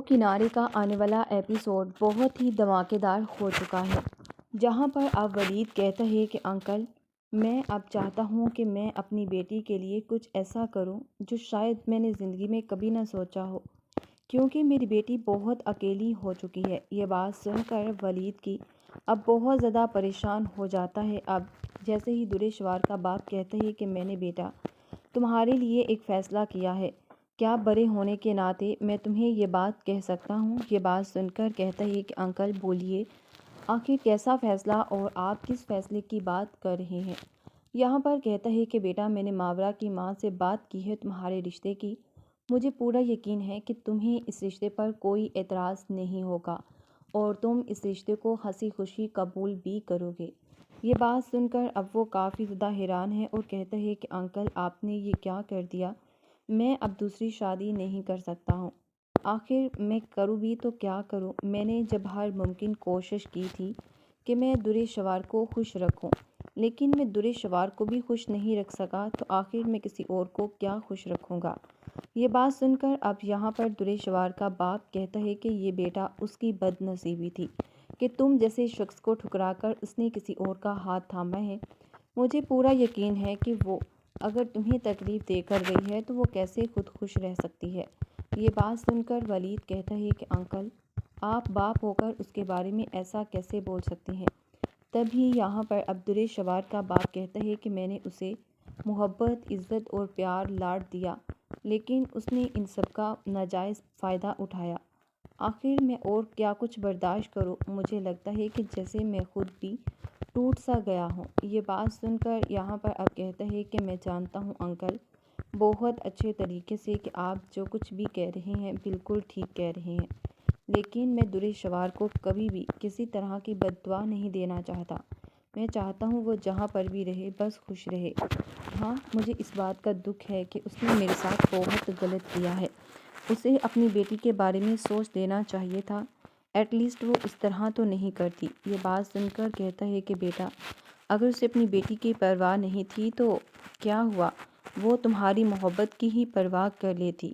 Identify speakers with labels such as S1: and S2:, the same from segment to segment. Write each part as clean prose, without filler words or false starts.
S1: کنارے کا آنے والا ایپیسوڈ بہت ہی دھماکے دار ہو چکا ہے، جہاں پر اب ولید کہتا ہے کہ انکل، میں اب چاہتا ہوں کہ میں اپنی بیٹی کے لیے کچھ ایسا کروں جو شاید میں نے زندگی میں کبھی نہ سوچا ہو، کیونکہ میری بیٹی بہت اکیلی ہو چکی ہے۔ یہ بات سن کر ولید کی اب بہت زیادہ پریشان ہو جاتا ہے۔ اب جیسے ہی دریشوار کا باپ کہتا ہے کہ میں نے بیٹا تمہارے لیے ایک فیصلہ کیا ہے، کیا بڑے ہونے کے ناطے میں تمہیں یہ بات کہہ سکتا ہوں؟ یہ بات سن کر کہتا ہے کہ انکل بولیے، آخر کیسا فیصلہ اور آپ کس فیصلے کی بات کر رہے ہیں؟ یہاں پر کہتا ہے کہ بیٹا میں نے ماورا کی ماں سے بات کی ہے تمہارے رشتے کی، مجھے پورا یقین ہے کہ تمہیں اس رشتے پر کوئی اعتراض نہیں ہوگا اور تم اس رشتے کو ہنسی خوشی قبول بھی کرو گے۔ یہ بات سن کر اب وہ کافی زیادہ حیران ہے اور کہتا ہے کہ انکل آپ نے یہ کیا کر دیا، میں اب دوسری شادی نہیں کر سکتا ہوں، آخر میں کروں بھی تو کیا کروں؟ میں نے جب ہر ممکن کوشش کی تھی کہ میں دریشوار کو خوش رکھوں، لیکن میں دریشوار کو بھی خوش نہیں رکھ سکا، تو آخر میں کسی اور کو کیا خوش رکھوں گا؟ یہ بات سن کر اب یہاں پر دریشوار کا باپ کہتا ہے کہ یہ بیٹا اس کی بد نصیبی تھی کہ تم جیسے شخص کو ٹھکرا کر اس نے کسی اور کا ہاتھ تھاما ہے۔ مجھے پورا یقین ہے کہ وہ اگر تمہیں تکلیف دے کر گئی ہے تو وہ کیسے خود خوش رہ سکتی ہے۔ یہ بات سن کر ولید کہتا ہے کہ انکل آپ باپ ہو کر اس کے بارے میں ایسا کیسے بول سکتے ہیں؟ تبھی یہاں پر اب دریشوار کا باپ کہتا ہے کہ میں نے اسے محبت، عزت اور پیار لاڈ دیا، لیکن اس نے ان سب کا ناجائز فائدہ اٹھایا، آخر میں اور کیا کچھ برداشت کروں؟ مجھے لگتا ہے کہ جیسے میں خود بھی ٹوٹ سا گیا ہوں۔ یہ بات سن کر یہاں پر اب کہتا ہے کہ میں جانتا ہوں انکل بہت اچھے طریقے سے کہ آپ جو کچھ بھی کہہ رہے ہیں بالکل ٹھیک کہہ رہے ہیں، لیکن میں دریشوار کو کبھی بھی کسی طرح کی بد دعا نہیں دینا چاہتا، میں چاہتا ہوں وہ جہاں پر بھی رہے بس خوش رہے۔ ہاں مجھے اس بات کا دکھ ہے کہ اس نے میرے ساتھ بہت غلط کیا ہے، اسے اپنی بیٹی کے بارے میں سوچ لینا چاہیے تھا، ایٹ لیسٹ وہ اس طرح تو نہیں کرتی۔ یہ بات سن کر کہتا ہے کہ بیٹا اگر اسے اپنی بیٹی کی پرواہ نہیں تھی تو کیا ہوا، وہ تمہاری محبت کی ہی پرواہ کر لیتی،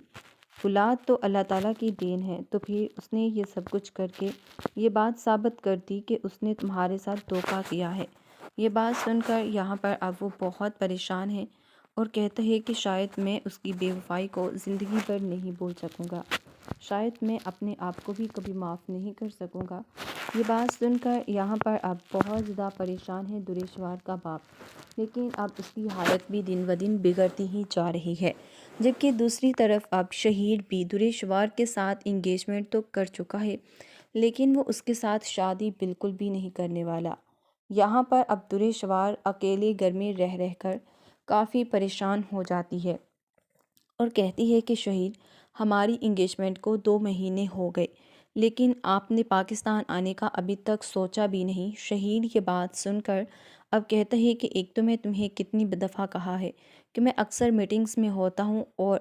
S1: اولاد تو اللہ تعالیٰ کی دین ہے، تو پھر اس نے یہ سب کچھ کر کے یہ بات ثابت کر دی کہ اس نے تمہارے ساتھ دھوکہ کیا ہے۔ یہ بات سن کر یہاں پر اب وہ بہت پریشان ہے اور کہتا ہے کہ شاید میں اس کی بے وفائی کو زندگی بھر نہیں بھول سکوں گا، شاید میں اپنے آپ کو بھی کبھی معاف نہیں کر سکوں گا۔ یہ بات سن کر یہاں پر اب بہت زیادہ پریشان ہے دریشوار کا باپ، لیکن اب اس کی حالت بھی دن بدن بگڑتی ہی جا رہی ہے، جبکہ دوسری طرف اب شہیر بھی دریشوار کے ساتھ انگیجمنٹ تو کر چکا ہے، لیکن وہ اس کے ساتھ شادی بالکل بھی نہیں کرنے والا۔ یہاں پر اب دریشوار اکیلے گھر میں رہ رہ کر کافی پریشان ہو جاتی ہے اور کہتی ہے کہ شہیر ہماری انگیجمنٹ کو 2 مہینے ہو گئے، لیکن آپ نے پاکستان آنے کا ابھی تک سوچا بھی نہیں۔ شہیر یہ بات سن کر اب کہتا ہے کہ ایک تو میں تمہیں کتنی دفعہ کہا ہے کہ میں اکثر میٹنگز میں ہوتا ہوں اور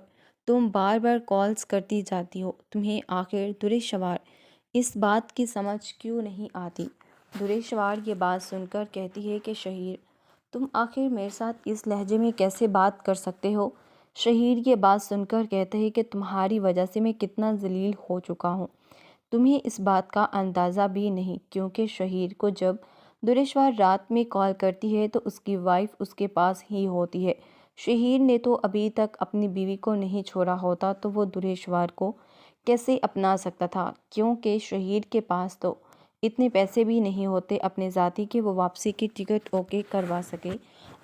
S1: تم بار بار کالز کرتی جاتی ہو، تمہیں آخر دریشوار اس بات کی سمجھ کیوں نہیں آتی؟ دریشوار یہ بات سن کر کہتی ہے کہ شہیر تم آخر میرے ساتھ اس لہجے میں کیسے بات کر سکتے ہو؟ شہیر یہ بات سن کر کہتا ہے کہ تمہاری وجہ سے میں کتنا ذلیل ہو چکا ہوں، تمہیں اس بات کا اندازہ بھی نہیں، کیونکہ شہیر کو جب دریشوار رات میں کال کرتی ہے تو اس کی وائف اس کے پاس ہی ہوتی ہے۔ شہیر نے تو ابھی تک اپنی بیوی کو نہیں چھوڑا ہوتا تو وہ دریشوار کو کیسے اپنا سکتا تھا، کیونکہ شہیر کے پاس تو اتنے پیسے بھی نہیں ہوتے اپنے ذاتی کہ وہ واپسی کی ٹکٹ اوکے کروا سکے۔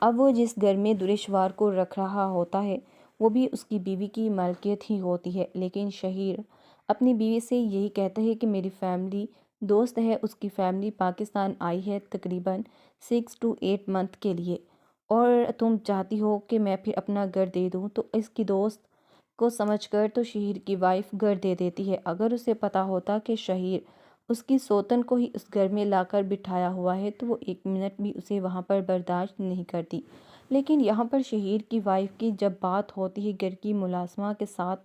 S1: اب وہ جس گھر میں دریشوار کو رکھ رہا ہوتا ہے وہ بھی اس کی بیوی کی ملکیت ہی ہوتی ہے، لیکن شہیر اپنی بیوی سے یہی کہتا ہے کہ میری فیملی دوست ہے، اس کی فیملی پاکستان آئی ہے تقریباً 6 to 8 منتھ کے لیے، اور تم چاہتی ہو کہ میں پھر اپنا گھر دے دوں، تو اس کی دوست کو سمجھ کر تو شہیر کی وائف گھر دے دیتی ہے۔ اگر اسے پتہ ہوتا کہ شہیر اس کی سوتن کو ہی اس گھر میں لا کر بٹھایا ہوا ہے تو وہ 1 منٹ بھی اسے وہاں پر برداشت نہیں کرتی، لیکن یہاں پر شہیر کی وائف کی جب بات ہوتی ہے گھر کی ملازمہ کے ساتھ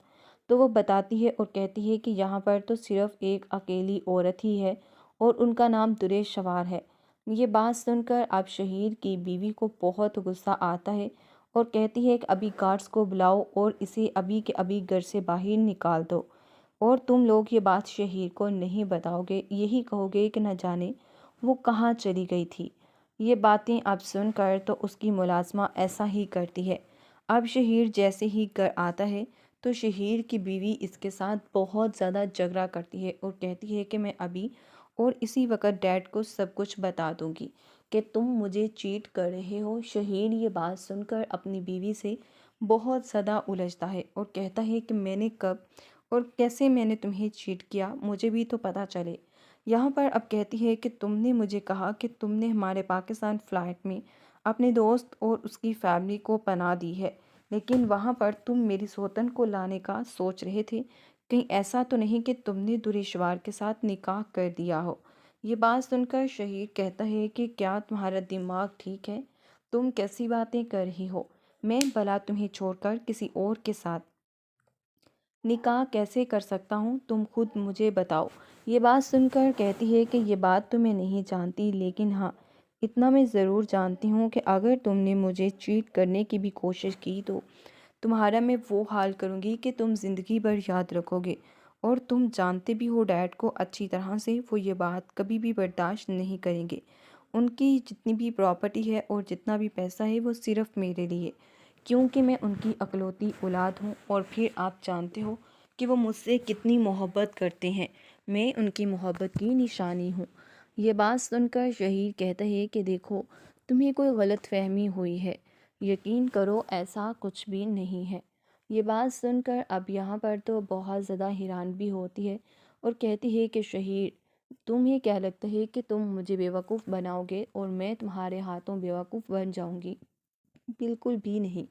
S1: تو وہ بتاتی ہے اور کہتی ہے کہ یہاں پر تو صرف ایک اکیلی عورت ہی ہے اور ان کا نام دریشوار ہے۔ یہ بات سن کر اب شہیر کی بیوی کو بہت غصہ آتا ہے اور کہتی ہے کہ ابھی گارڈز کو بلاؤ اور اسے ابھی کے ابھی گھر سے باہر نکال دو۔ اور تم لوگ یہ بات شہیر کو نہیں بتاؤ گے، یہی کہو گے کہ نہ جانے وہ کہاں چلی گئی تھی۔ یہ باتیں اب سن کر تو اس کی ملازمہ ایسا ہی کرتی ہے۔ اب شہیر جیسے ہی گھر آتا ہے تو شہیر کی بیوی اس کے ساتھ بہت زیادہ جھگڑا کرتی ہے اور کہتی ہے کہ میں ابھی اور اسی وقت ڈیڈ کو سب کچھ بتا دوں گی کہ تم مجھے چیٹ کر رہے ہو۔ شہیر یہ بات سن کر اپنی بیوی سے بہت زیادہ الجھتا ہے اور کہتا ہے کہ میں نے کب اور کیسے میں نے تمہیں چیٹ کیا، مجھے بھی تو پتہ چلے۔ یہاں پر اب کہتی ہے کہ تم نے مجھے کہا کہ تم نے ہمارے پاکستان فلائٹ میں اپنے دوست اور اس کی فیملی کو پناہ دی ہے، لیکن وہاں پر تم میری سوتن کو لانے کا سوچ رہے تھے، کہیں ایسا تو نہیں کہ تم نے دریشوار کے ساتھ نکاح کر دیا ہو۔ یہ بات سن کر شہیر کہتا ہے کہ کیا تمہارا دماغ ٹھیک ہے؟ تم کیسی باتیں کر رہی ہو؟ میں بھلا تمہیں چھوڑ کر کسی اور کے ساتھ نکاح کیسے کر سکتا ہوں؟ تم خود مجھے بتاؤ۔ یہ بات سن کر کہتی ہے کہ یہ بات تو میں نہیں جانتی، لیکن ہاں اتنا میں ضرور جانتی ہوں کہ اگر تم نے مجھے چیٹ کرنے کی بھی کوشش کی تو تمہارا میں وہ حال کروں گی کہ تم زندگی بھر یاد رکھو گے، اور تم جانتے بھی ہو ڈیڈ کو اچھی طرح سے، وہ یہ بات کبھی بھی برداشت نہیں کریں گے۔ ان کی جتنی بھی پراپرٹی ہے اور جتنا بھی پیسہ ہے وہ صرف میرے لیے، کیونکہ میں ان کی اکلوتی اولاد ہوں، اور پھر آپ جانتے ہو کہ وہ مجھ سے کتنی محبت کرتے ہیں، میں ان کی محبت کی نشانی ہوں۔ یہ بات سن کر شہیر کہتا ہے کہ دیکھو تمہیں کوئی غلط فہمی ہوئی ہے، یقین کرو ایسا کچھ بھی نہیں ہے۔ یہ بات سن کر اب یہاں پر تو بہت زیادہ حیران بھی ہوتی ہے اور کہتی ہے کہ شہیر تمہیں کیا لگتا ہے کہ تم مجھے بیوقوف بناؤ گے اور میں تمہارے ہاتھوں بیوقوف بن جاؤں گی؟ بالکل بھی نہیں،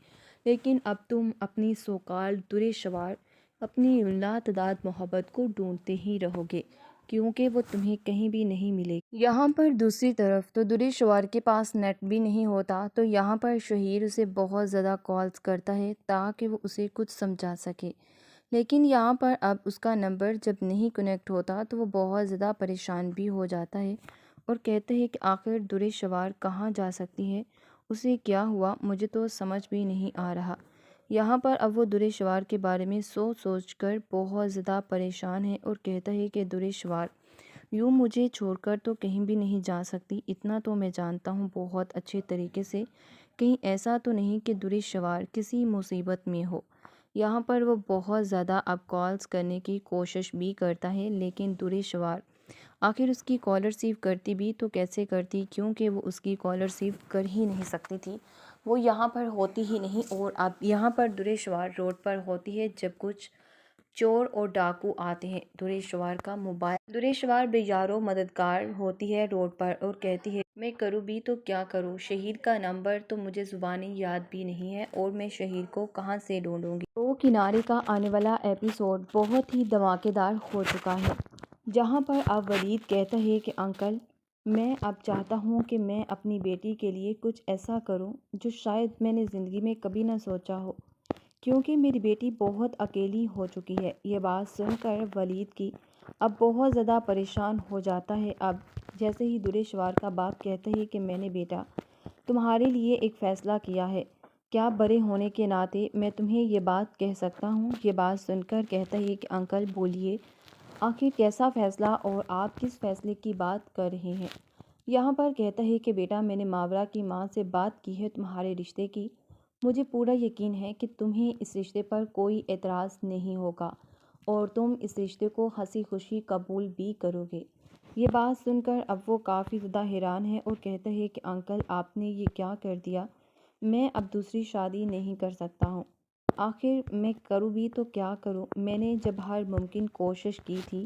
S1: لیکن اب تم اپنی سوکال دریشوار، اپنی لاتعداد محبت کو ڈھونڈتے ہی رہو گے، کیونکہ وہ تمہیں کہیں بھی نہیں ملے گی۔ یہاں پر دوسری طرف تو دریشوار کے پاس نیٹ بھی نہیں ہوتا، تو یہاں پر شہیر اسے بہت زیادہ کالز کرتا ہے تاکہ وہ اسے کچھ سمجھا سکے، لیکن یہاں پر اب اس کا نمبر جب نہیں کنیکٹ ہوتا تو وہ بہت زیادہ پریشان بھی ہو جاتا ہے اور کہتا ہے کہ آخر دریشوار کہاں جا سکتی ہے، اسے کیا ہوا، مجھے تو سمجھ بھی نہیں آ رہا۔ یہاں پر اب وہ دریشوار کے بارے میں سوچ کر بہت زیادہ پریشان ہے اور کہتا ہے کہ دریشوار یوں مجھے چھوڑ کر تو کہیں بھی نہیں جا سکتی، اتنا تو میں جانتا ہوں بہت اچھے طریقے سے، کہیں ایسا تو نہیں کہ دریشوار کسی مصیبت میں ہو۔ یہاں پر وہ بہت زیادہ اب کالز کرنے کی کوشش بھی کرتا ہے، لیکن دریشوار آخر اس کی کال ریسیو کرتی بھی تو کیسے کرتی، کیونکہ وہ اس کی کال ریسیو کر ہی نہیں سکتی تھی، وہ یہاں پر ہوتی ہی نہیں۔ اور اب یہاں پر دریشوار روڈ پر ہوتی ہے جب کچھ چور اور ڈاکو آتے ہیں، دریشوار کا موبائل، دریشوار بے یارو مددگار ہوتی ہے روڈ پر اور کہتی ہے میں کروں بھی تو کیا کروں، شہیر کا نمبر تو مجھے زبانی یاد بھی نہیں ہے اور میں شہیر کو کہاں سے ڈھونڈوں گی۔ تو کنارے کا آنے والا ایپیسوڈ بہت ہی دھماکے دار ہو چکا ہے، جہاں پر اب ولید کہتا ہے کہ انکل میں اب چاہتا ہوں کہ میں اپنی بیٹی کے لیے کچھ ایسا کروں جو شاید میں نے زندگی میں کبھی نہ سوچا ہو، کیونکہ میری بیٹی بہت اکیلی ہو چکی ہے۔ یہ بات سن کر ولید کی اب بہت زیادہ پریشان ہو جاتا ہے۔ اب جیسے ہی دریشوار کا باپ کہتا ہے کہ میں نے بیٹا تمہارے لیے ایک فیصلہ کیا ہے، کیا بڑے ہونے کے ناطے میں تمہیں یہ بات کہہ سکتا ہوں؟ یہ بات سن کر کہتا ہے کہ انکل بولیے آخر کیسا فیصلہ اور آپ کس فیصلے کی بات کر رہے ہیں؟ یہاں پر کہتا ہے کہ بیٹا میں نے ماورا کی ماں سے بات کی ہے تمہارے رشتے کی، مجھے پورا یقین ہے کہ تمہیں اس رشتے پر کوئی اعتراض نہیں ہوگا اور تم اس رشتے کو ہنسی خوشی قبول بھی کرو گے۔ یہ بات سن کر اب وہ کافی زیادہ حیران ہے اور کہتا ہے کہ انکل آپ نے یہ کیا کر دیا، میں اب دوسری شادی نہیں کر سکتا ہوں، آخر میں کروں بھی تو کیا کروں، میں نے جب ہر ممکن کوشش کی تھی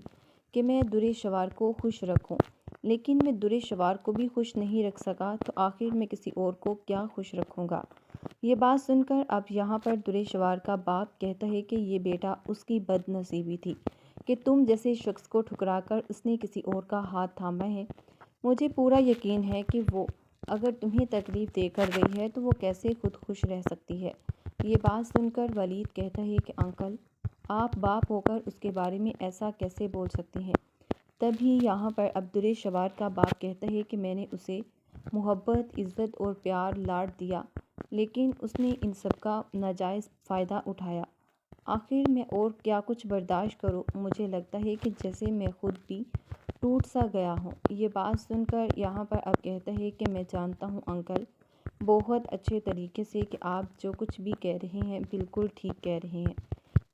S1: کہ میں دریشوار کو خوش رکھوں، لیکن میں دریشوار کو بھی خوش نہیں رکھ سکا، تو آخر میں کسی اور کو کیا خوش رکھوں گا۔ یہ بات سن کر اب یہاں پر دریشوار کا باپ کہتا ہے کہ یہ بیٹا اس کی بد نصیبی تھی کہ تم جیسے شخص کو ٹھکرا کر اس نے کسی اور کا ہاتھ تھاما ہے، مجھے پورا یقین ہے کہ وہ اگر تمہیں تکلیف دے کر گئی ہے تو وہ کیسے خود خوش رہ سکتی ہے۔ یہ بات سن کر ولید کہتا ہے کہ انکل آپ باپ ہو کر اس کے بارے میں ایسا کیسے بول سکتے ہیں؟ تبھی یہاں پر اب دریشوار کا باپ کہتا ہے کہ میں نے اسے محبت، عزت اور پیار لاڈ دیا، لیکن اس نے ان سب کا ناجائز فائدہ اٹھایا، آخر میں اور کیا کچھ برداشت کروں، مجھے لگتا ہے کہ جیسے میں خود بھی ٹوٹ سا گیا ہوں۔ یہ بات سن کر یہاں پر اب کہتا ہے کہ میں جانتا ہوں انکل بہت اچھے طریقے سے کہ آپ جو کچھ بھی کہہ رہے ہیں بالکل ٹھیک کہہ رہے ہیں،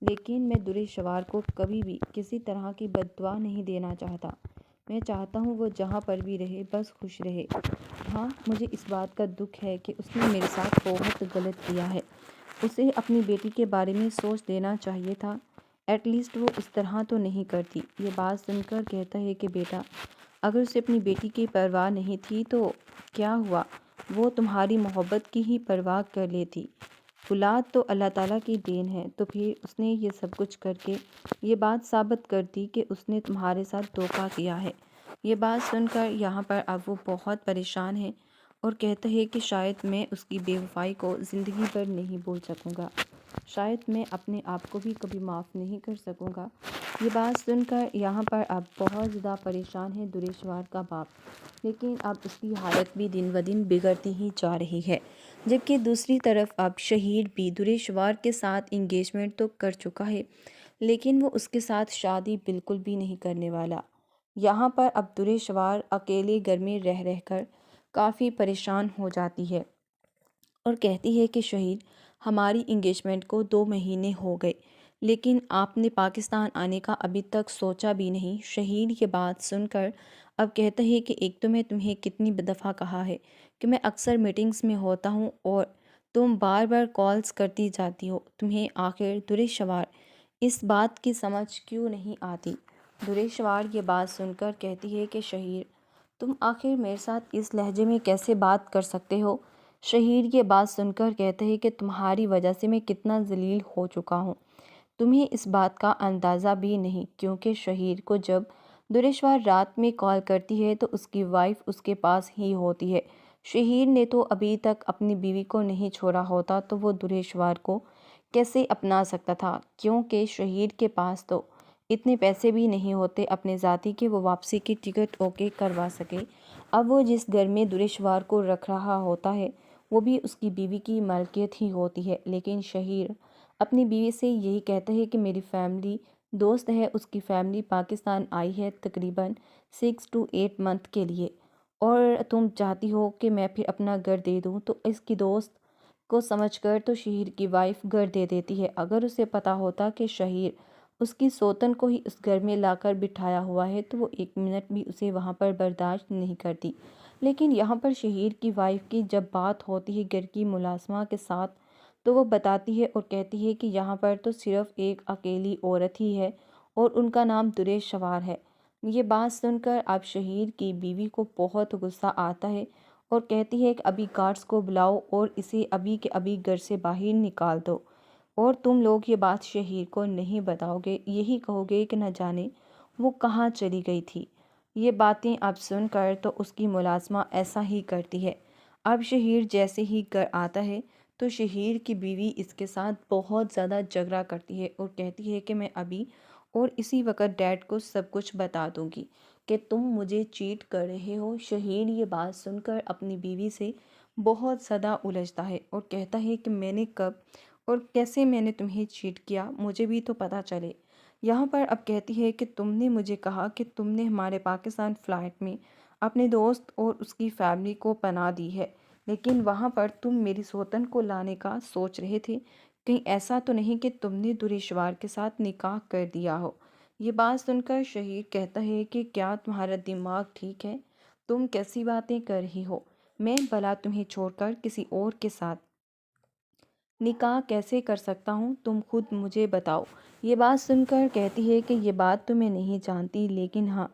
S1: لیکن میں دریش شوار کو کبھی بھی کسی طرح کی بد دعا نہیں دینا چاہتا۔ میں چاہتا ہوں وہ جہاں پر بھی رہے بس خوش رہے۔ ہاں، مجھے اس بات کا دکھ ہے کہ اس نے میرے ساتھ بہت غلط کیا ہے۔ اسے اپنی بیٹی کے بارے میں سوچ لینا چاہیے تھا، ایٹ لیسٹ وہ اس طرح تو نہیں کرتی۔ یہ بات سن کر کہتا ہے کہ بیٹا، اگر اسے اپنی بیٹی کی پرواہ نہیں تھی تو کیا ہوا، وہ تمہاری محبت کی ہی پرواہ کر لیتی۔ اولاد تو اللہ تعالیٰ کی دین ہے، تو پھر اس نے یہ سب کچھ کر کے یہ بات ثابت کر دی کہ اس نے تمہارے ساتھ دھوکہ کیا ہے۔ یہ بات سن کر یہاں پر اب وہ بہت پریشان ہے اور کہتا ہے کہ شاید میں اس کی بے وفائی کو زندگی بھر نہیں بھول سکوں گا، شاید میں اپنے آپ کو بھی کبھی معاف نہیں کر سکوں گا۔ یہ بات سن کر یہاں پر اب بہت زیادہ پریشان ہے دریشوار کا باپ، لیکن اب اس کی حالت بھی دن و دن بگڑتی ہی جا رہی ہے، جبکہ دوسری طرف اب شہیر بھی دریشوار کے ساتھ انگیجمنٹ تو کر چکا ہے، لیکن وہ اس کے ساتھ شادی بالکل بھی نہیں کرنے والا۔ یہاں پر اب دریشوار اکیلے گھر میں رہ رہ کر کافی پریشان ہو جاتی ہے اور کہتی ہے کہ شہیر، ہماری انگیجمنٹ کو 2 مہینے ہو گئے، لیکن آپ نے پاکستان آنے کا ابھی تک سوچا بھی نہیں۔ شہیر یہ بات سن کر اب کہتا ہے کہ ایک تو میں تمہیں کتنی دفعہ کہا ہے کہ میں اکثر میٹنگز میں ہوتا ہوں اور تم بار بار کالز کرتی جاتی ہو، تمہیں آخر دریشوار اس بات کی سمجھ کیوں نہیں آتی؟ دریشوار یہ بات سن کر کہتی ہے کہ شہیر، تم آخر میرے ساتھ اس لہجے میں کیسے بات کر سکتے ہو؟ شہیر یہ بات سن کر کہتا ہے کہ تمہاری وجہ سے میں کتنا ذلیل ہو چکا ہوں، تمہیں اس بات کا اندازہ بھی نہیں، کیونکہ شہیر کو جب دریشوار رات میں کال کرتی ہے تو اس کی وائف اس کے پاس ہی ہوتی ہے۔ شہیر نے تو ابھی تک اپنی بیوی کو نہیں چھوڑا ہوتا تو وہ دریشوار کو کیسے اپنا سکتا تھا، کیونکہ شہیر کے پاس تو اتنے پیسے بھی نہیں ہوتے اپنے ذاتی کہ وہ واپسی کی ٹکٹ اوکے کروا سکے۔ اب وہ جس گھر میں دریشوار کو رکھ رہا ہوتا ہے وہ بھی اس کی بیوی کی ملکیت ہی ہوتی ہے، لیکن شہیر اپنی بیوی سے یہی کہتا ہے کہ میری فیملی دوست ہے، اس کی فیملی پاکستان آئی ہے تقریباً 6 to 8 منتھ کے لیے، اور تم چاہتی ہو کہ میں پھر اپنا گھر دے دوں، تو اس کی دوست کو سمجھ کر تو شہیر کی وائف گھر دے دیتی ہے۔ اگر اسے پتہ ہوتا کہ شہیر اس کی سوتن کو ہی اس گھر میں لا کر بٹھایا ہوا ہے تو وہ 1 منٹ بھی اسے وہاں پر برداشت نہیں کرتی، لیکن یہاں پر شہیر کی وائف کی جب بات ہوتی ہے گھر کی ملازمہ کے ساتھ تو وہ بتاتی ہے اور کہتی ہے کہ یہاں پر تو صرف ایک اکیلی عورت ہی ہے اور ان کا نام دریشوار ہے۔ یہ بات سن کر اب شہیر کی بیوی کو بہت غصہ آتا ہے اور کہتی ہے کہ ابھی گارڈز کو بلاؤ اور اسے ابھی کے ابھی گھر سے باہر نکال دو، اور تم لوگ یہ بات شہیر کو نہیں بتاؤ گے، یہی کہو گے کہ نہ جانے وہ کہاں چلی گئی تھی۔ یہ باتیں اب سن کر تو اس کی ملازمہ ایسا ہی کرتی ہے۔ اب شہیر جیسے ہی گھر آتا ہے تو شہیر کی بیوی اس کے ساتھ بہت زیادہ جھگڑا کرتی ہے اور کہتی ہے کہ میں ابھی اور اسی وقت ڈیڈ کو سب کچھ بتا دوں گی کہ تم مجھے چیٹ کر رہے ہو۔ شہیر یہ بات سن کر اپنی بیوی سے بہت زیادہ الجھتا ہے اور کہتا ہے کہ میں نے کب اور کیسے میں نے تمہیں چیٹ کیا، مجھے بھی تو پتہ چلے۔ یہاں پر اب کہتی ہے کہ تم نے مجھے کہا کہ تم نے ہمارے پاکستان فلائٹ میں اپنے دوست اور اس کی فیملی کو پناہ دی ہے، لیکن وہاں پر تم میری سوتن کو لانے کا سوچ رہے تھے، کہیں ایسا تو نہیں کہ تم نے دریشوار کے ساتھ نکاح کر دیا ہو۔ یہ بات سن کر شہیر کہتا ہے کہ کیا تمہارا دماغ ٹھیک ہے؟ تم کیسی باتیں کر رہی ہو؟ میں بھلا تمہیں چھوڑ کر کسی اور کے ساتھ نکاح کیسے کر سکتا ہوں، تم خود مجھے بتاؤ۔ یہ بات سن کر کہتی ہے کہ یہ بات تو میں نہیں جانتی، لیکن ہاں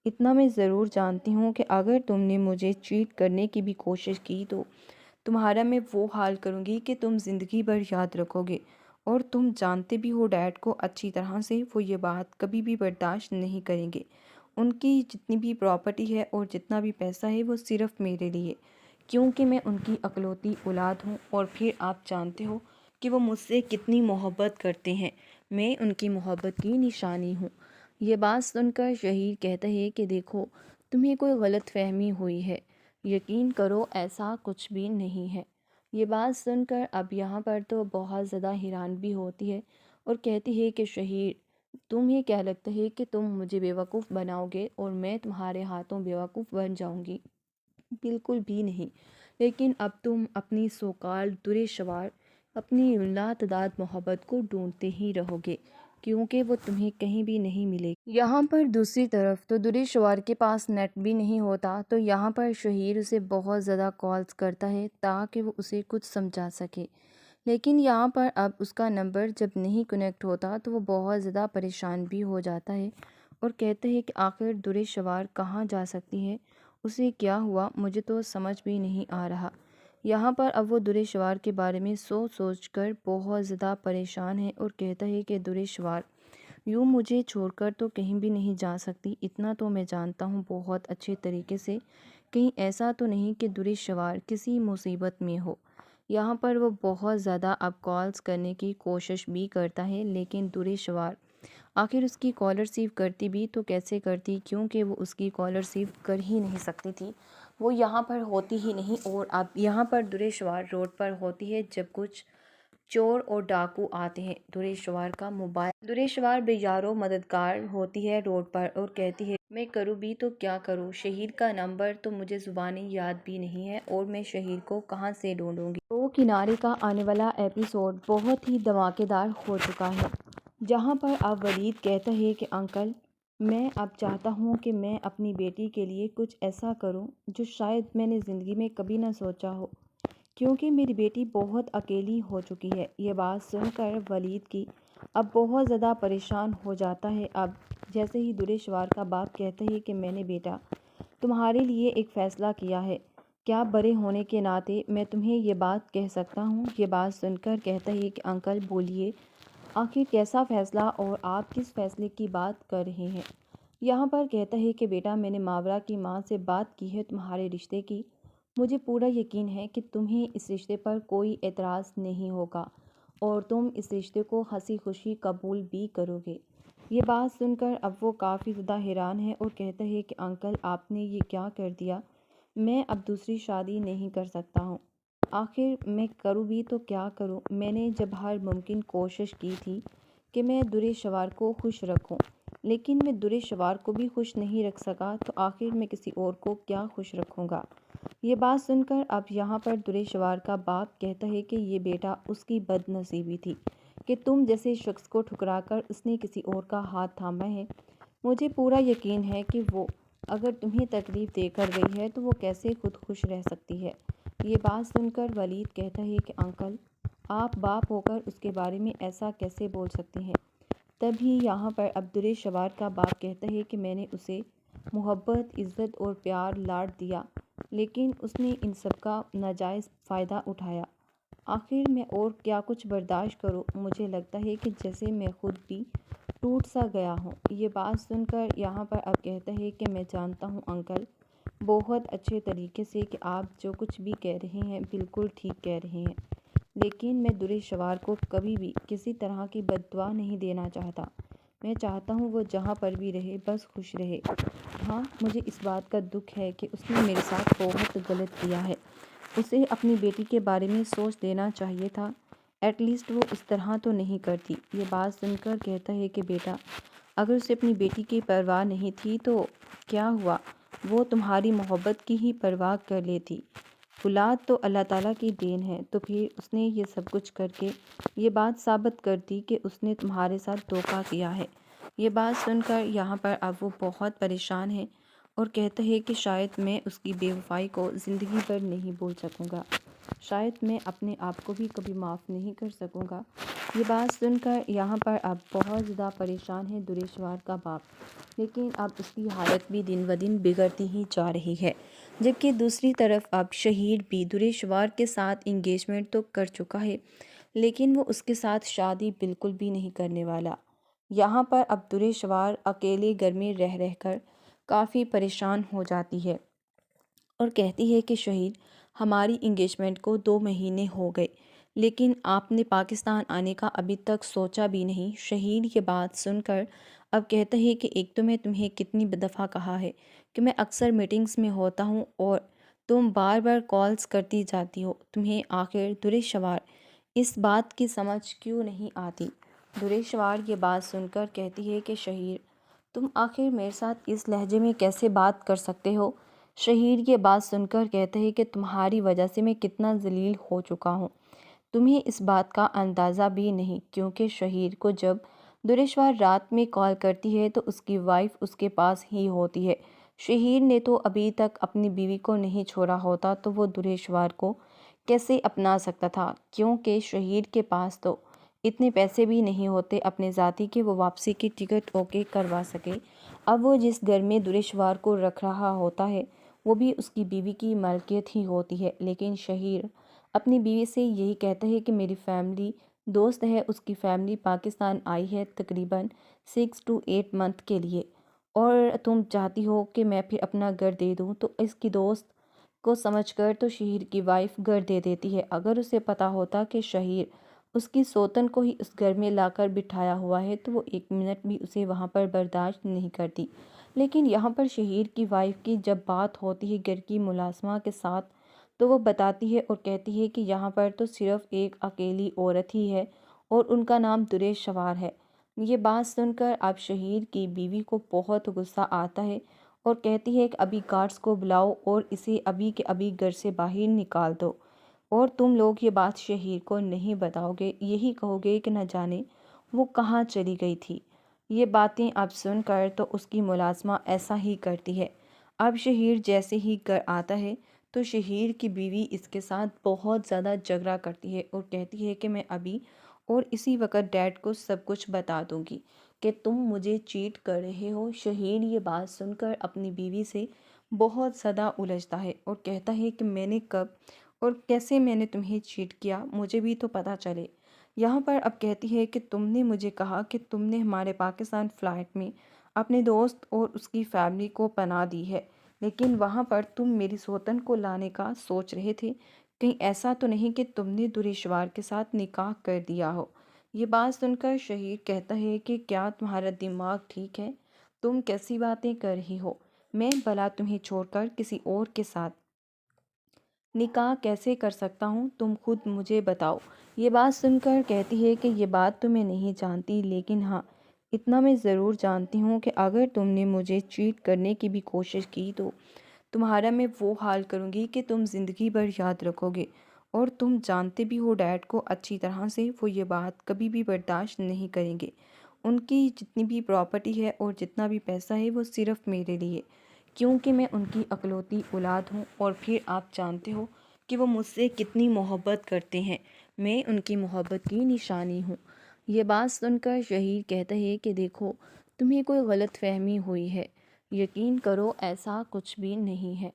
S1: اتنا میں ضرور جانتی ہوں کہ اگر تم نے مجھے چیٹ کرنے کی بھی کوشش کی تو تمہارا میں وہ حال کروں گی کہ تم زندگی بھر یاد رکھو گے، اور تم جانتے بھی ہو ڈیڈ کو اچھی طرح سے، وہ یہ بات کبھی بھی برداشت نہیں کریں گے۔ ان کی جتنی بھی پراپرٹی ہے اور جتنا بھی پیسہ ہے وہ صرف میرے لیے، کیونکہ میں ان کی اکلوتی اولاد ہوں، اور پھر آپ جانتے ہو کہ وہ مجھ سے کتنی محبت کرتے ہیں، میں ان کی محبت کی نشانی ہوں۔ یہ بات سن کر شہیر کہتا ہے کہ دیکھو تمہیں کوئی غلط فہمی ہوئی ہے، یقین کرو ایسا کچھ بھی نہیں ہے۔ یہ بات سن کر اب یہاں پر تو بہت زیادہ حیران بھی ہوتی ہے اور کہتی ہے کہ شہیر، تمہیں کیا لگتا ہے کہ تم مجھے بیوقوف بناؤ گے اور میں تمہارے ہاتھوں بیوقوف بن جاؤں گی؟ بالکل بھی نہیں، لیکن اب تم اپنی سوکال درِ شوار، اپنی لاتعداد محبت کو ڈھونڈتے ہی رہو گے، کیونکہ وہ تمہیں کہیں بھی نہیں ملے گی۔ یہاں پر دوسری طرف تو درِ شوار کے پاس نیٹ بھی نہیں ہوتا، تو یہاں پر شہیر اسے بہت زیادہ کالز کرتا ہے تاکہ وہ اسے کچھ سمجھا سکے، لیکن یہاں پر اب اس کا نمبر جب نہیں کنیکٹ ہوتا تو وہ بہت زیادہ پریشان بھی ہو جاتا ہے اور کہتا ہے کہ آخر درِ شوار کہاں جا سکتی ہے، اسے کیا ہوا، مجھے تو سمجھ بھی نہیں آ رہا۔ یہاں پر اب وہ درِ شوار کے بارے میں سوچ کر بہت زیادہ پریشان ہے اور کہتا ہے کہ درِ شوار یوں مجھے چھوڑ کر تو کہیں بھی نہیں جا سکتی، اتنا تو میں جانتا ہوں بہت اچھے طریقے سے، کہیں ایسا تو نہیں کہ درِ شوار کسی مصیبت میں ہو۔ یہاں پر وہ بہت زیادہ اب کالز کرنے کی کوشش بھی کرتا ہے، لیکن درِ شوار آخر اس کی کال ریسیو کرتی بھی تو کیسے کرتی، کیونکہ وہ اس کی کال ریسیو کر ہی نہیں سکتی تھی، وہ یہاں پر ہوتی ہی نہیں۔ اور اب یہاں پر درِ شوار روڈ پر ہوتی ہے جب کچھ چور اور ڈاکو آتے ہیں، درِ شوار بے یارو مددگار ہوتی ہے روڈ پر اور کہتی ہے میں کروں بھی تو کیا کروں، شہیر کا نمبر تو مجھے زبانی یاد بھی نہیں ہے اور میں شہیر کو کہاں سے ڈھونڈوں گی۔ تو کنارے کا آنے والا ایپیسوڈ بہت ہی دھماکے دار ہو چکا ہے، جہاں پر اب ولید کہتا ہے کہ انکل، میں اب چاہتا ہوں کہ میں اپنی بیٹی کے لیے کچھ ایسا کروں جو شاید میں نے زندگی میں کبھی نہ سوچا ہو، کیونکہ میری بیٹی بہت اکیلی ہو چکی ہے۔ یہ بات سن کر ولید کی اب بہت زیادہ پریشان ہو جاتا ہے۔ اب جیسے ہی درِ شوار کا باپ کہتا ہے کہ میں نے بیٹا تمہارے لیے ایک فیصلہ کیا ہے، کیا بڑے ہونے کے ناطے میں تمہیں یہ بات کہہ سکتا ہوں؟ یہ بات سن کر کہتا ہے کہ انکل بولیے، آخر کیسا فیصلہ اور آپ کس فیصلے کی بات کر رہے ہیں؟ یہاں پر کہتا ہے کہ بیٹا میں نے ماورا کی ماں سے بات کی ہے تمہارے رشتے کی، مجھے پورا یقین ہے کہ تمہیں اس رشتے پر کوئی اعتراض نہیں ہوگا اور تم اس رشتے کو ہنسی خوشی قبول بھی کرو گے۔ یہ بات سن کر اب وہ کافی زیادہ حیران ہے اور کہتا ہے کہ انکل آپ نے یہ کیا کر دیا، میں اب دوسری شادی نہیں کر سکتا ہوں، آخر میں کروں بھی تو کیا کروں، میں نے جب ہر ممکن کوشش کی تھی کہ میں درِ شوار کو خوش رکھوں، لیکن میں درِ شوار کو بھی خوش نہیں رکھ سکا، تو آخر میں کسی اور کو کیا خوش رکھوں گا۔ یہ بات سن کر اب یہاں پر درِ شوار کا باپ کہتا ہے کہ یہ بیٹا اس کی بد نصیبی تھی کہ تم جیسے شخص کو ٹھکرا کر اس نے کسی اور کا ہاتھ تھاما ہے، مجھے پورا یقین ہے کہ وہ اگر تمہیں تکلیف دے کر گئی ہے تو وہ کیسے خود خوش رہ سکتی ہے۔ یہ بات سن کر ولید کہتا ہے کہ انکل آپ باپ ہو کر اس کے بارے میں ایسا کیسے بول سکتے ہیں؟ تبھی یہاں پر اب درِ شوار کا باپ کہتا ہے کہ میں نے اسے محبت، عزت اور پیار لاڈ دیا، لیکن اس نے ان سب کا ناجائز فائدہ اٹھایا، آخر میں اور کیا کچھ برداشت کروں، مجھے لگتا ہے کہ جیسے میں خود بھی ٹوٹ سا گیا ہوں۔ یہ بات سن کر یہاں پر اب کہتا ہے کہ میں جانتا ہوں انکل بہت اچھے طریقے سے کہ آپ جو کچھ بھی کہہ رہے ہیں بالکل ٹھیک کہہ رہے ہیں، لیکن میں درِ شوار کو کبھی بھی کسی طرح کی بد دعا نہیں دینا چاہتا، میں چاہتا ہوں وہ جہاں پر بھی رہے بس خوش رہے۔ ہاں مجھے اس بات کا دکھ ہے کہ اس نے میرے ساتھ بہت غلط کیا ہے، اسے اپنی بیٹی کے بارے میں سوچ لینا چاہیے تھا، ایٹ لیسٹ وہ اس طرح تو نہیں کرتی۔ یہ بات سن کر کہتا ہے کہ بیٹا اگر اسے اپنی بیٹی کی پرواہ نہیں تھی تو کیا ہوا، وہ تمہاری محبت کی ہی پرواہ کر لیتی، اولاد تو اللہ تعالیٰ کی دین ہے، تو پھر اس نے یہ سب کچھ کر کے یہ بات ثابت کر دی کہ اس نے تمہارے ساتھ دھوکہ کیا ہے۔ یہ بات سن کر یہاں پر اب وہ بہت پریشان ہے اور کہتا ہے کہ شاید میں اس کی بے وفائی کو زندگی بھر نہیں بھول سکوں گا، شاید میں اپنے آپ کو بھی کبھی معاف نہیں کر سکوں گا۔ یہ بات سن کر یہاں پر اب بہت زیادہ پریشان ہے درِ شوار کا باپ، لیکن اب اس کی حالت بھی دن بدن بگڑتی ہی جا رہی ہے، جبکہ دوسری طرف اب شہیر بھی درِ شوار کے ساتھ انگیجمنٹ تو کر چکا ہے، لیکن وہ اس کے ساتھ شادی بالکل بھی نہیں کرنے والا۔ یہاں پر اب درِ شوار اکیلے گھر میں رہ کر کافی پریشان ہو جاتی ہے اور کہتی ہے کہ شہیر ہماری انگیجمنٹ کو 2 مہینے ہو گئے، لیکن آپ نے پاکستان آنے کا ابھی تک سوچا بھی نہیں۔ شہیر یہ بات سن کر اب کہتا ہے کہ ایک تو میں تمہیں کتنی دفعہ کہا ہے کہ میں اکثر میٹنگز میں ہوتا ہوں اور تم بار بار کالز کرتی جاتی ہو، تمہیں آخر درِ شوار اس بات کی سمجھ کیوں نہیں آتی؟ دریشوار یہ بات سن کر کہتی ہے کہ شہیر تم آخر میرے ساتھ اس لہجے میں کیسے بات کر سکتے ہو؟ شہیر یہ بات سن کر کہتا ہے کہ تمہاری وجہ سے میں کتنا ذلیل ہو چکا ہوں، تمہیں اس بات کا اندازہ بھی نہیں، کیونکہ شہیر کو جب دریشوار رات میں کال کرتی ہے تو اس کی وائف اس کے پاس ہی ہوتی ہے۔ شہیر نے تو ابھی تک اپنی بیوی کو نہیں چھوڑا ہوتا تو وہ دریشوار کو کیسے اپنا سکتا تھا، کیونکہ شہیر کے پاس تو اتنے پیسے بھی نہیں ہوتے اپنے ذاتی کہ وہ واپسی کی ٹکٹ اوکے کروا سکے۔ اب وہ جس گھر میں دریشوار کو رکھ رہا ہوتا ہے وہ بھی اس کی بیوی کی ملکیت ہی ہوتی ہے، لیکن شہیر اپنی بیوی سے یہی کہتا ہے کہ میری فیملی دوست ہے، اس کی فیملی پاکستان آئی ہے تقریباً 6 to 8 منتھ کے لیے، اور تم چاہتی ہو کہ میں پھر اپنا گھر دے دوں، تو اس کی دوست کو سمجھ کر تو شہیر کی وائف گھر دے دیتی ہے۔ اگر اسے پتہ ہوتا کہ شہیر اس کی سوتن کو ہی اس گھر میں لا کر بٹھایا ہوا ہے تو وہ ایک منٹ بھی اسے وہاں پر برداشت نہیں کرتی، لیکن یہاں پر شہیر کی وائف کی جب بات ہوتی ہے گھر کی ملازمہ کے ساتھ تو وہ بتاتی ہے اور کہتی ہے کہ یہاں پر تو صرف ایک اکیلی عورت ہی ہے اور ان کا نام دریشوار ہے۔ یہ بات سن کر اب شہیر کی بیوی کو بہت غصہ آتا ہے اور کہتی ہے کہ ابھی گارڈز کو بلاؤ اور اسے ابھی کے ابھی گھر سے باہر نکال دو، اور تم لوگ یہ بات شہیر کو نہیں بتاؤ گے، یہی کہو گے کہ نہ جانے وہ کہاں چلی گئی تھی۔ یہ باتیں اب سن کر تو اس کی ملازمہ ایسا ہی کرتی ہے۔ اب شہیر جیسے ہی گھر آتا ہے تو شہیر کی بیوی اس کے ساتھ بہت زیادہ جھگڑا کرتی ہے اور کہتی ہے کہ میں ابھی اور اسی وقت ڈیڈ کو سب کچھ بتا دوں گی کہ تم مجھے چیٹ کر رہے ہو۔ شہیر یہ بات سن کر اپنی بیوی سے بہت زیادہ الجھتا ہے اور کہتا ہے کہ میں نے کب اور کیسے میں نے تمہیں چیٹ کیا، مجھے بھی تو پتہ چلے۔ یہاں پر اب کہتی ہے کہ تم نے مجھے کہا کہ تم نے ہمارے پاکستان فلائٹ میں اپنے دوست اور اس کی فیملی کو پناہ دی ہے، لیکن وہاں پر تم میری سوتن کو لانے کا سوچ رہے تھے، کہیں ایسا تو نہیں کہ تم نے دریشوار کے ساتھ نکاح کر دیا ہو۔ یہ بات سن کر شہیر کہتا ہے کہ کیا تمہارا دماغ ٹھیک ہے؟ تم کیسی باتیں کر رہی ہو؟ میں بھلا تمہیں چھوڑ کر کسی اور کے ساتھ نکاح کیسے کر سکتا ہوں، تم خود مجھے بتاؤ۔ یہ بات سن کر کہتی ہے کہ یہ بات تو میں نہیں جانتی، لیکن ہاں اتنا میں ضرور جانتی ہوں کہ اگر تم نے مجھے چیٹ کرنے کی بھی کوشش کی تو تمہارا میں وہ حال کروں گی کہ تم زندگی بھر یاد رکھو گے، اور تم جانتے بھی ہو ڈیڈ کو اچھی طرح سے، وہ یہ بات کبھی بھی برداشت نہیں کریں گے۔ ان کی جتنی بھی پراپرٹی ہے اور جتنا بھی پیسہ ہے وہ صرف میرے لیے، کیونکہ میں ان کی اکلوتی اولاد ہوں، اور پھر آپ جانتے ہو کہ وہ مجھ سے کتنی محبت کرتے ہیں، میں ان کی محبت کی نشانی ہوں۔ یہ بات سن کر شہیر کہتا ہے کہ دیکھو تمہیں کوئی غلط فہمی ہوئی ہے، یقین کرو ایسا کچھ بھی نہیں ہے۔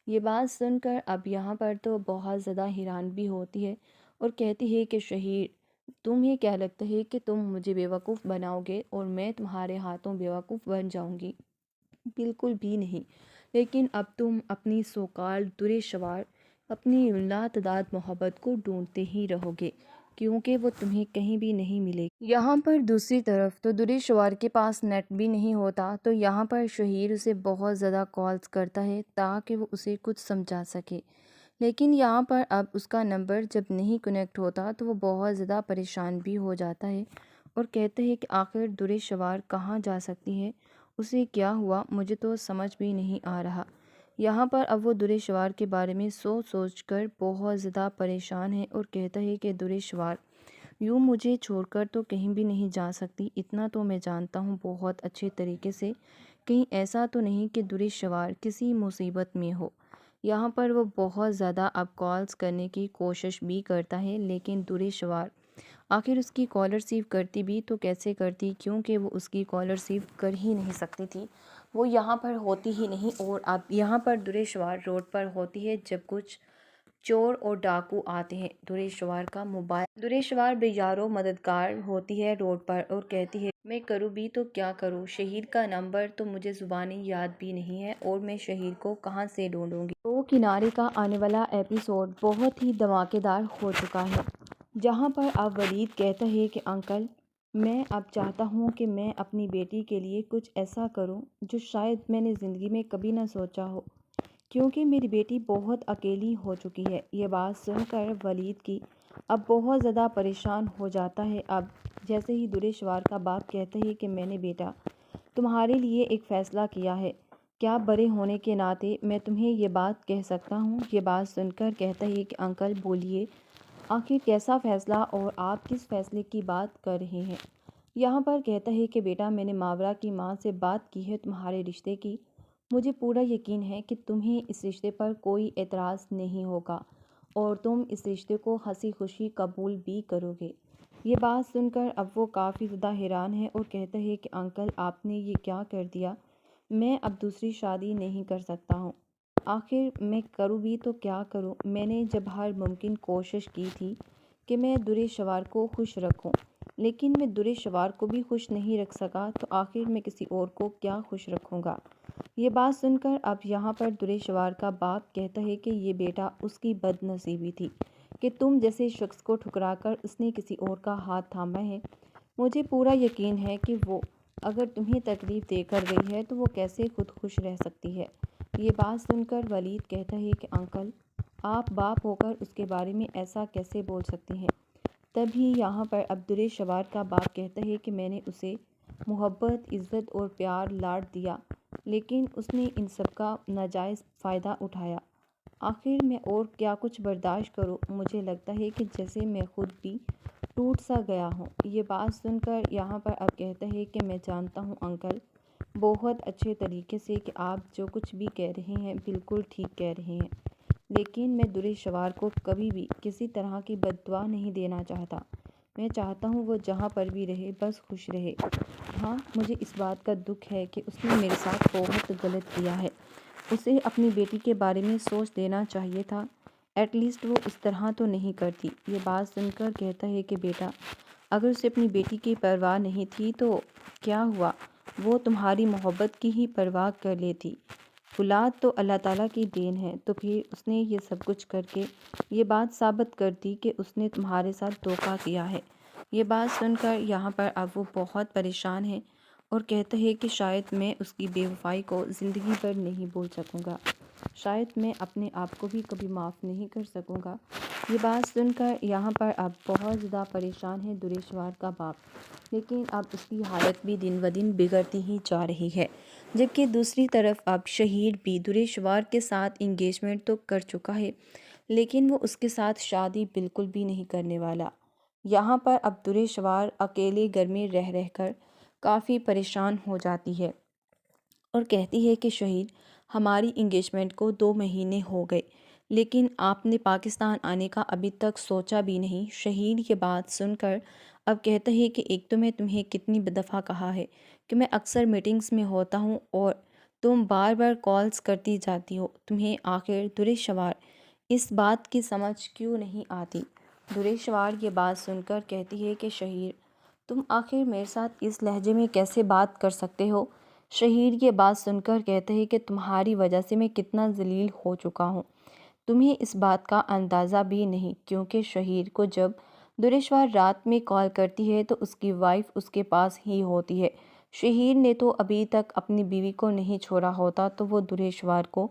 S1: یہ بات سن کر اب یہاں پر تو بہت زیادہ حیران بھی ہوتی ہے اور کہتی ہے کہ شہیر تمہیں کیا لگتا ہے کہ تم مجھے بیوقوف بناؤ گے اور میں تمہارے ہاتھوں بیوقوف بن جاؤں گی؟ بالکل بھی نہیں، لیکن اب تم اپنی سوکال دریشوار اپنی لاتعداد محبت کو ڈھونڈتے ہی رہو گے، کیونکہ وہ تمہیں کہیں بھی نہیں ملے گی۔ یہاں پر دوسری طرف تو دریشوار کے پاس نیٹ بھی نہیں ہوتا، تو یہاں پر شہیر اسے بہت زیادہ کالز کرتا ہے تاکہ وہ اسے کچھ سمجھا سکے، لیکن یہاں پر اب اس کا نمبر جب نہیں کنیکٹ ہوتا تو وہ بہت زیادہ پریشان بھی ہو جاتا ہے اور کہتا ہے کہ آخر دریشوار کہاں جا سکتی ہے، اسے کیا ہوا، مجھے تو سمجھ بھی نہیں آ رہا۔ یہاں پر اب وہ دریشوار کے بارے میں سوچ کر بہت زیادہ پریشان ہے اور کہتا ہے کہ دریشوار یوں مجھے چھوڑ کر تو کہیں بھی نہیں جا سکتی، اتنا تو میں جانتا ہوں بہت اچھے طریقے سے، کہیں ایسا تو نہیں کہ دریشوار کسی مصیبت میں ہو۔ یہاں پر وہ بہت زیادہ اب کالز کرنے کی کوشش بھی کرتا ہے، لیکن دریشوار آخر اس کی کالر ریسیو کرتی بھی تو کیسے کرتی، کیونکہ وہ اس کی کالر ریسیو کر ہی نہیں سکتی تھی، وہ یہاں پر ہوتی ہی نہیں۔ اور اب یہاں پر دریشوار روڈ پر ہوتی ہے جب کچھ چور اور ڈاکو آتے ہیں، دریشوار کا موبائل دریشوار بے یارو مددگار ہوتی ہے روڈ پر اور کہتی ہے میں کروں بھی تو کیا کروں، شہیر کا نمبر تو مجھے زبانی یاد بھی نہیں ہے اور میں شہیر کو کہاں سے ڈھونڈوں گی۔ تو کنارے کا آنے والا ایپیسوڈ بہت ہی دھماکے دار ہو چکا ہے، جہاں پر اب ولید کہتا ہے کہ انکل میں اب چاہتا ہوں کہ میں اپنی بیٹی کے لیے کچھ ایسا کروں جو شاید میں نے زندگی میں کبھی نہ سوچا ہو، کیونکہ میری بیٹی بہت اکیلی ہو چکی ہے۔ یہ بات سن کر ولید کی اب بہت زیادہ پریشان ہو جاتا ہے۔ اب جیسے ہی دریشوار کا باپ کہتا ہے کہ میں نے بیٹا تمہارے لیے ایک فیصلہ کیا ہے، کیا بڑے ہونے کے ناطے میں تمہیں یہ بات کہہ سکتا ہوں؟ یہ بات سن کر کہتا ہے کہ انکل بولیے، آخر کیسا فیصلہ اور آپ کس فیصلے کی بات کر رہے ہیں؟ یہاں پر کہتا ہے کہ بیٹا میں نے ماورا کی ماں سے بات کی ہے تمہارے رشتے کی، مجھے پورا یقین ہے کہ تمہیں اس رشتے پر کوئی اعتراض نہیں ہوگا اور تم اس رشتے کو ہنسی خوشی قبول بھی کرو گے۔ یہ بات سن کر اب وہ کافی زیادہ حیران ہے اور کہتا ہے کہ انکل آپ نے یہ کیا کر دیا، میں اب دوسری شادی نہیں کر سکتا ہوں، آخر میں کروں بھی تو کیا کروں؟ میں نے جب ہر ممکن کوشش کی تھی کہ میں دریشوار کو خوش رکھوں، لیکن میں دریشوار کو بھی خوش نہیں رکھ سکا، تو آخر میں کسی اور کو کیا خوش رکھوں گا؟ یہ بات سن کر اب یہاں پر دریشوار کا باپ کہتا ہے کہ یہ بیٹا اس کی بد نصیبی تھی کہ تم جیسے شخص کو ٹھکرا کر اس نے کسی اور کا ہاتھ تھاما ہے، مجھے پورا یقین ہے کہ وہ اگر تمہیں تکلیف دے کر گئی ہے تو وہ کیسے خود خوش رہ سکتی ہے۔ یہ بات سن کر ولید کہتا ہے کہ انکل آپ باپ ہو کر اس کے بارے میں ایسا کیسے بول سکتے ہیں؟ تبھی یہاں پر اب دریشوار کا باپ کہتا ہے کہ میں نے اسے محبت، عزت اور پیار لاڈ دیا، لیکن اس نے ان سب کا ناجائز فائدہ اٹھایا، آخر میں اور کیا کچھ برداشت کروں؟ مجھے لگتا ہے کہ جیسے میں خود بھی ٹوٹ سا گیا ہوں۔ یہ بات سن کر یہاں پر اب کہتا ہے کہ میں جانتا ہوں انکل بہت اچھے طریقے سے کہ آپ جو کچھ بھی کہہ رہے ہیں بالکل ٹھیک کہہ رہے ہیں، لیکن میں دریشوار کو کبھی بھی کسی طرح کی بد دعا نہیں دینا چاہتا، میں چاہتا ہوں وہ جہاں پر بھی رہے بس خوش رہے۔ ہاں مجھے اس بات کا دکھ ہے کہ اس نے میرے ساتھ بہت غلط کیا ہے، اسے اپنی بیٹی کے بارے میں سوچ لینا چاہیے تھا، ایٹ لیسٹ وہ اس طرح تو نہیں کرتی۔ یہ بات سن کر کہتا ہے کہ بیٹا اگر اسے اپنی بیٹی کی پرواہ نہیں تھی تو کیا ہوا، وہ تمہاری محبت کی ہی پرواہ کر لیتی، اولاد تو اللہ تعالیٰ کی دین ہے، تو پھر اس نے یہ سب کچھ کر کے یہ بات ثابت کر دی کہ اس نے تمہارے ساتھ دھوکہ کیا ہے۔ یہ بات سن کر یہاں پر اب وہ بہت پریشان ہے اور کہتا ہے کہ شاید میں اس کی بے وفائی کو زندگی بھر نہیں بھول سکوں گا، شاید میں اپنے آپ کو بھی کبھی معاف نہیں کر سکوں گا۔ یہ بات سن کر یہاں پر اب بہت زیادہ پریشان ہے دریشوار کا باپ، لیکن اب اس کی حالت بھی دن بدن بگڑتی ہی جا رہی ہے، جبکہ دوسری طرف اب شہیر بھی دریشوار کے ساتھ انگیجمنٹ تو کر چکا ہے، لیکن وہ اس کے ساتھ شادی بالکل بھی نہیں کرنے والا۔ یہاں پر اب دریشوار اکیلے گھر میں رہ کر کافی پریشان ہو جاتی ہے اور کہتی ہے کہ شہیر ہماری انگیجمنٹ کو 2 مہینے ہو گئے، لیکن آپ نے پاکستان آنے کا ابھی تک سوچا بھی نہیں۔ شہیر یہ بات سن کر اب کہتا ہے کہ ایک تو میں تمہیں کتنی دفعہ کہا ہے کہ میں اکثر میٹنگز میں ہوتا ہوں اور تم بار بار کالز کرتی جاتی ہو، تمہیں آخر دریشوار اس بات کی سمجھ کیوں نہیں آتی؟ دریشوار یہ بات سن کر کہتی ہے کہ شہیر تم آخر میرے ساتھ اس لہجے میں کیسے بات کر سکتے ہو؟ شہیر یہ بات سن کر کہتے ہیں کہ تمہاری وجہ سے میں کتنا ذلیل ہو چکا ہوں، تمہیں اس بات کا اندازہ بھی نہیں، کیونکہ شہیر کو جب دریشوار رات میں کال کرتی ہے تو اس کی وائف اس کے پاس ہی ہوتی ہے۔ شہیر نے تو ابھی تک اپنی بیوی کو نہیں چھوڑا ہوتا تو وہ دریشوار کو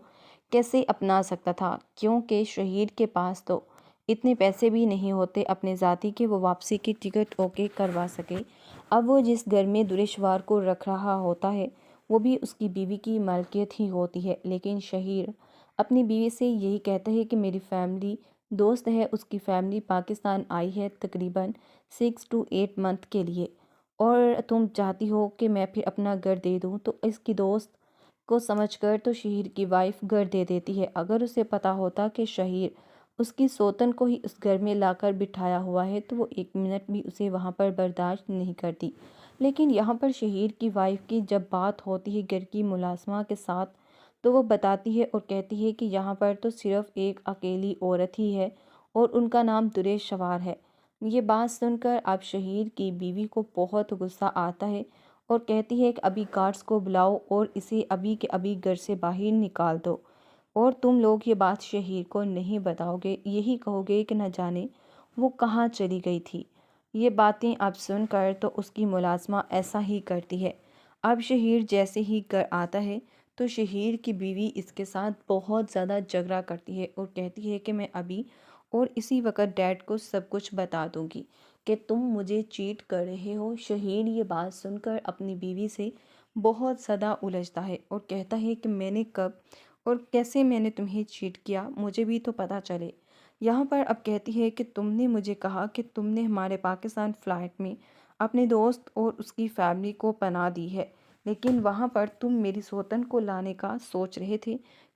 S1: کیسے اپنا سکتا تھا، کیونکہ شہیر کے پاس تو اتنے پیسے بھی نہیں ہوتے اپنے ذاتی کہ وہ واپسی کی ٹکٹ اوکے کروا سکے۔ اب وہ جس گھر میں دریشوار کو رکھ رہا ہوتا ہے وہ بھی اس کی بیوی کی ملکیت ہی ہوتی ہے، لیکن شہیر اپنی بیوی سے یہی کہتا ہے کہ میری فیملی دوست ہے، اس کی فیملی پاکستان آئی ہے تقریباً 6 to 8 منتھ کے لیے، اور تم چاہتی ہو کہ میں پھر اپنا گھر دے دوں، تو اس کی دوست کو سمجھ کر تو شہیر کی وائف گھر دے دیتی ہے۔ اگر اسے پتہ ہوتا کہ شہیر اس کی سوتن کو ہی اس گھر میں لا کر بٹھایا ہوا ہے تو وہ 1 منٹ بھی اسے وہاں پر برداشت نہیں کرتی، لیکن یہاں پر شہیر کی وائف کی جب بات ہوتی ہے گھر کی ملازمہ کے ساتھ تو وہ بتاتی ہے اور کہتی ہے کہ یہاں پر تو صرف ایک اکیلی عورت ہی ہے اور ان کا نام دریشوار ہے۔ یہ بات سن کر اب شہیر کی بیوی کو بہت غصہ آتا ہے اور کہتی ہے کہ ابھی گارڈز کو بلاؤ اور اسے ابھی کے ابھی گھر سے باہر نکال دو، اور تم لوگ یہ بات شہیر کو نہیں بتاؤ گے، یہی کہو گے کہ نہ جانے وہ کہاں چلی گئی تھی۔ یہ باتیں اب سن کر تو اس کی ملازمہ ایسا ہی کرتی ہے۔ اب شہیر جیسے ہی گھر آتا ہے تو شہیر کی بیوی اس کے ساتھ بہت زیادہ جھگڑا کرتی ہے اور کہتی ہے کہ میں ابھی اور اسی وقت ڈیڈ کو سب کچھ بتا دوں گی، کہ تم مجھے چیٹ کر رہے ہو۔ شہیر یہ بات سن کر اپنی بیوی سے بہت زیادہ الجھتا ہے اور کہتا ہے کہ میں نے کب اور کیسے میں نے تمہیں چیٹ کیا، مجھے بھی تو پتہ چلے۔ یہاں پر اب کہتی ہے کہ تم نے مجھے کہا کہ تم نے ہمارے پاکستان فلائٹ میں اپنے دوست اور اس کی فیملی کو پناہ دی ہے، لیکن وہاں پر تم میری سوتن کو لانے کا سوچ رہے تھے،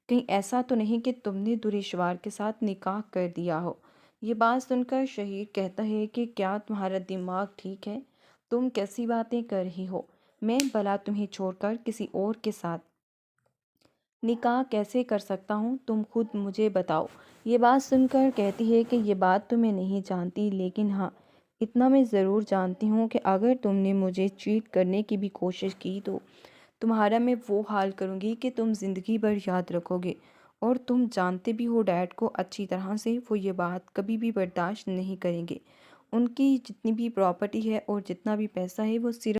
S1: کہیں ایسا تو نہیں کہ تم نے دریشوار کے ساتھ نکاح کر دیا ہو۔ یہ بات سن کر شہیر کہتا ہے کہ کیا تمہارا دماغ ٹھیک ہے؟ تم کیسی باتیں کر رہی ہو؟ میں بھلا تمہیں چھوڑ کر کسی اور کے ساتھ نکاح کیسے کر سکتا ہوں؟ تم خود مجھے بتاؤ۔ یہ بات سن کر کہتی ہے کہ یہ بات تو میں نہیں جانتی، لیکن ہاں اتنا میں ضرور جانتی ہوں کہ اگر تم نے مجھے چیٹ کرنے کی بھی کوشش کی تو تمہارا میں وہ حال کروں گی کہ تم زندگی بھر یاد رکھو گے، اور تم جانتے بھی ہو ڈیڈ کو اچھی طرح سے، وہ یہ بات کبھی بھی برداشت نہیں کریں گے۔ ان کی جتنی بھی پراپرٹی ہے اور جتنا بھی پیسہ ہے وہ صرف